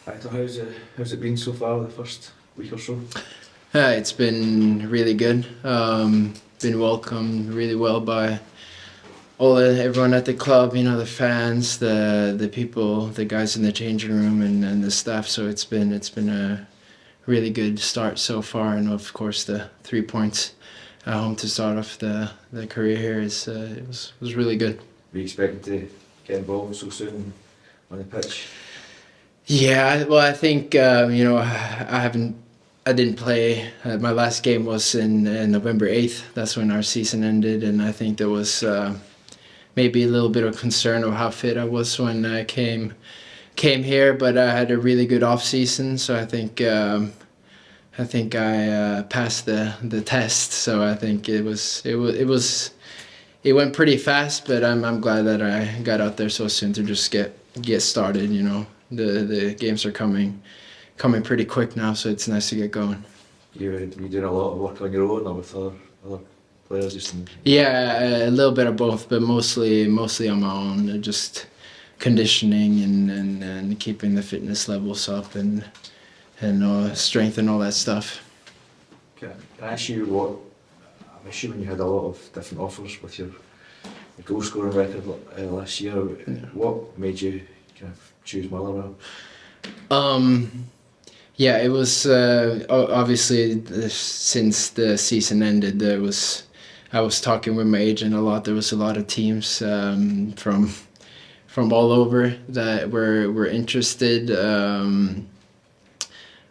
Eythor, how's it been so far, the first week or so? It's been really good. Been welcomed really well by everyone at the club. You know, the fans, the people, the guys in the changing room, and the staff. So it's been a really good start so far, and of course the 3 points at home to start off the career here was really good. Were you expecting to get involved so soon on the pitch? Yeah, well, I think I didn't play. My last game was in November 8th. That's when our season ended, and I think there was maybe a little bit of concern of how fit I was when I came here. But I had a really good off season, so I passed the test. So I think it went pretty fast. But I'm glad that I got out there so soon to just get started. You know, the games are coming pretty quick now, so it's nice to get going. You doing a lot of work on your own or with other players? Yeah, a little bit of both, but mostly on my own. Just conditioning and keeping the fitness levels up and strength and all that stuff. Can I ask you what? I'm assuming you had a lot of different offers with your goal scoring record last year. Yeah. What made you kind of choose Motherwell? Yeah, it was obviously since the season ended. I was talking with my agent a lot. There was a lot of teams from all over that were interested.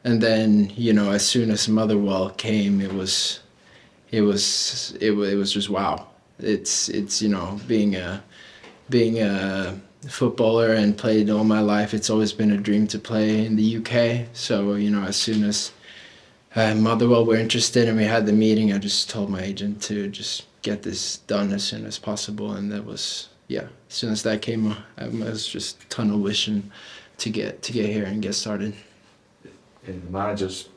And then, you know, as soon as Motherwell came, it was just wow. It's you know, being a footballer and played all my life, it's always been a dream to play in the UK. So, you know, as soon as Motherwell were interested and we had the meeting, I just told my agent to just get this done as soon as possible. And that was, yeah, as soon as that came, I was just tunnel vision to get here and get started. The managers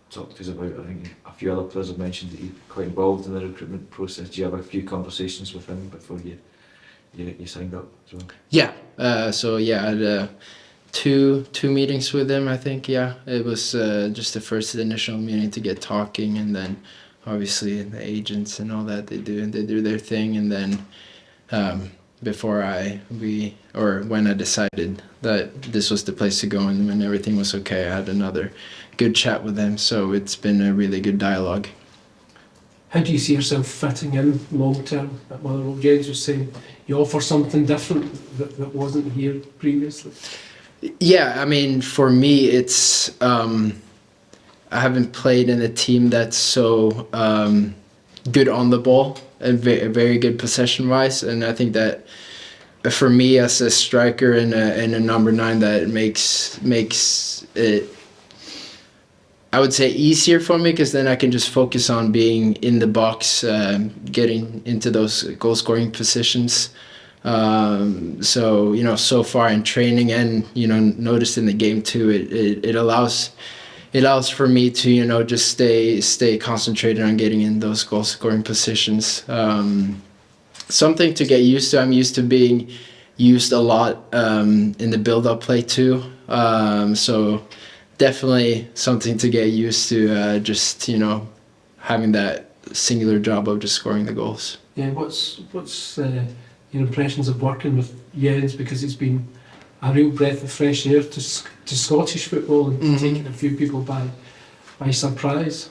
talked to us about, I think a few other players have mentioned that you're quite involved in the recruitment process. Do you have a few conversations with him before you signed up as well? Yeah, so yeah, I had two meetings with him, I think. Yeah, it was just the first initial meeting to get talking, and then obviously the agents and all that, they do their thing, and then when I decided that this was the place to go and when everything was okay, I had another good chat with them. So it's been a really good dialogue. How do you see yourself fitting in long term at Motherwell? James was saying you offer something different that wasn't here previously. Yeah, I mean, for me, it's I haven't played in a team that's so good on the ball and very good possession-wise, and I think that for me as a striker and a number 9, that makes it, I would say, easier for me, because then I can just focus on being in the box, getting into those goal-scoring positions. So, you know, so far in training and, you know, noticed in the game too, it allows for me to, you know, just stay concentrated on getting in those goal-scoring positions. Something to get used to. I'm used to being used a lot in the build-up play too. So definitely something to get used to, just, you know, having that singular job of just scoring the goals. Yeah, what's your impressions of working with Jens, because he's been a real breath of fresh air to Scottish football and taking a few people by surprise?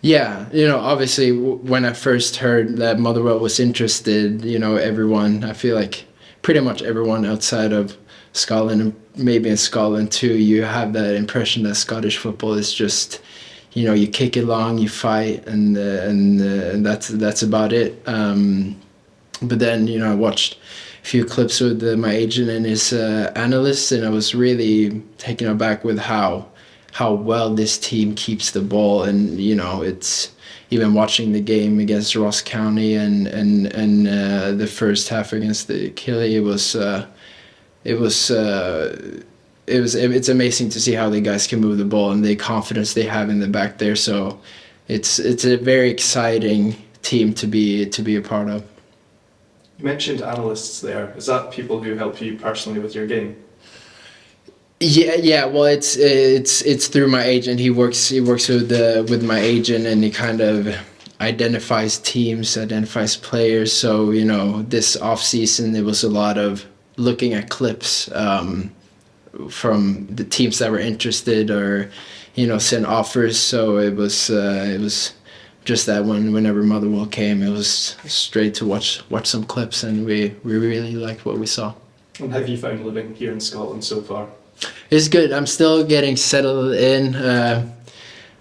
Yeah, you know, obviously when I first heard that Motherwell was interested, you know, I feel like pretty much everyone outside of Scotland, and maybe in Scotland too, you have that impression that Scottish football is just, you know, you kick it long, you fight, and that's about it. But then, you know, I watched a few clips with my agent and his analysts, and I was really taken aback with how well this team keeps the ball. And, you know, it's even watching the game against Ross County and the first half against the Killie, it's amazing to see how the guys can move the ball and the confidence they have in the back there. So it's a very exciting team to be a part of. You mentioned analysts there. Is that people who help you personally with your game? Yeah. Well, it's through my agent. He works with my agent, and he kind of identifies teams, identifies players. So this off season it was a lot of looking at clips from the teams that were interested, or send offers. So it was just that whenever Motherwell came, it was straight to watch some clips, and we really liked what we saw. And have you found living here in Scotland so far? It's good. I'm still getting settled in,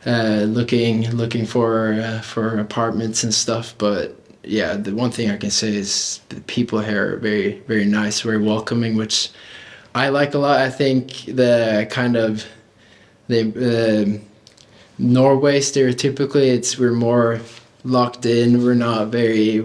looking for apartments and stuff. But yeah, the one thing I can say is the people here are very, very nice, very welcoming, which I like a lot. I think the kind of the Norway stereotypically, we're more locked in. We're not very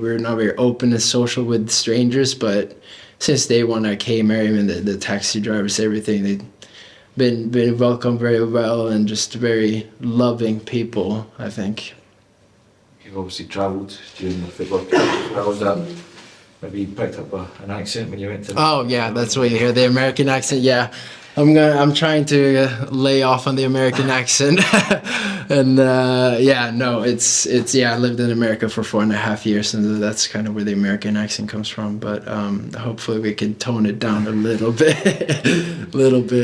open and social with strangers. But since day one I came here, even the taxi drivers, everything, they've been welcomed very well, and just very loving people, I think. You've obviously travelled during the football career. How was that? Maybe you picked up an accent when you went to... Oh yeah, that's what you hear, the American accent. Yeah, I'm trying to lay off on the American accent. And I lived in America for 4.5 years, and that's kind of where the American accent comes from. But hopefully we can tone it down a little bit.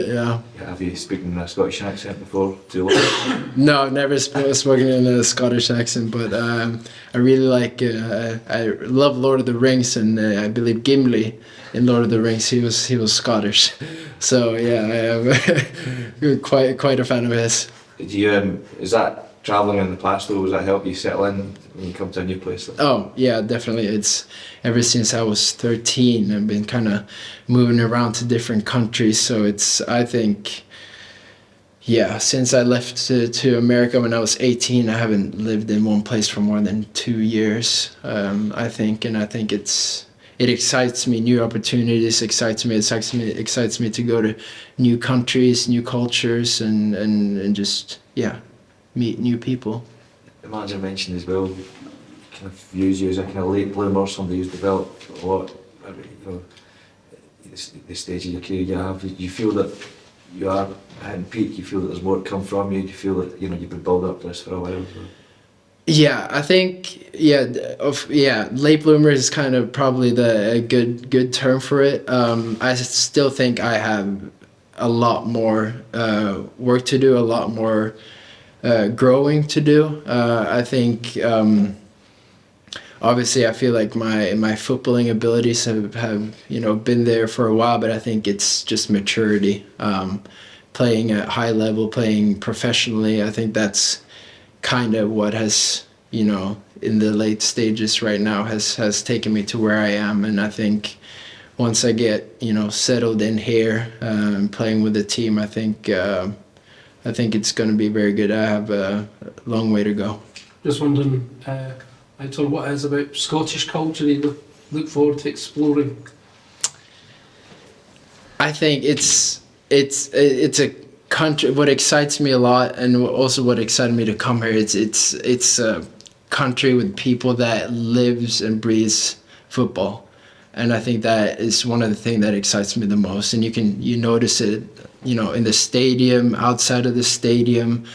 Yeah. Have you spoken in a Scottish accent before? Too long? No, I've never spoken in a Scottish accent, but I really I love Lord of the Rings, and I believe Gimli in Lord of the Rings, he was Scottish. So yeah, I am quite a fan of his. Did you, is that travelling in the past though, does that help you settle in when you come to a new place? Oh yeah, definitely. It's ever since I was 13, I've been kind of moving around to different countries. So I think, yeah, since I left to America when I was 18, I haven't lived in one place for more than 2 years. I think it excites me. New opportunities excites me. It excites me to go to new countries, new cultures, and just meet new people. The manager mentioned as well, kind of views you as a kind of late bloomer, somebody who's developed a lot. The stage of your career you have, you feel that you are hitting peak. You feel that there's more to come from you. You feel that you've been building up to this for a while. So. Yeah, I think late bloomer is kind of probably a good term for it. I still think I have a lot more work to do, a lot more growing to do. I think obviously I feel like my footballing abilities have been there for a while, but I think it's just maturity. Playing at high level, playing professionally, I think that's kind of what has, in the late stages right now has taken me to where I am. And I think once I get, settled in here, playing with the team, I think it's going to be very good. I have a long way to go. Just wondering, Eythor, what is about Scottish culture you look forward to exploring? I think it's a country. What excites me a lot, and also what excited me to come here, it's a country with people that lives and breathes football, and I think that is one of the things that excites me the most. And you notice it, in the stadium, outside of the stadium,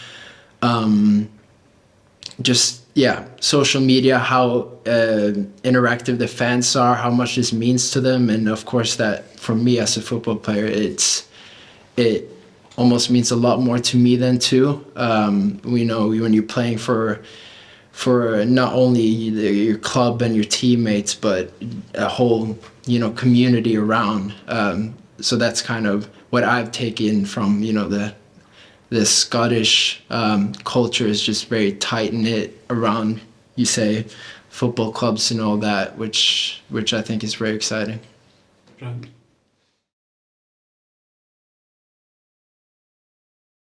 social media, how interactive the fans are, how much this means to them, and of course that for me as a football player, it almost means a lot more to me than to when you're playing for not only your club and your teammates, but a whole community around. So that's kind of what I've taken from the Scottish culture is just very tight knit around, you say, football clubs and all that, which I think is very exciting. Right.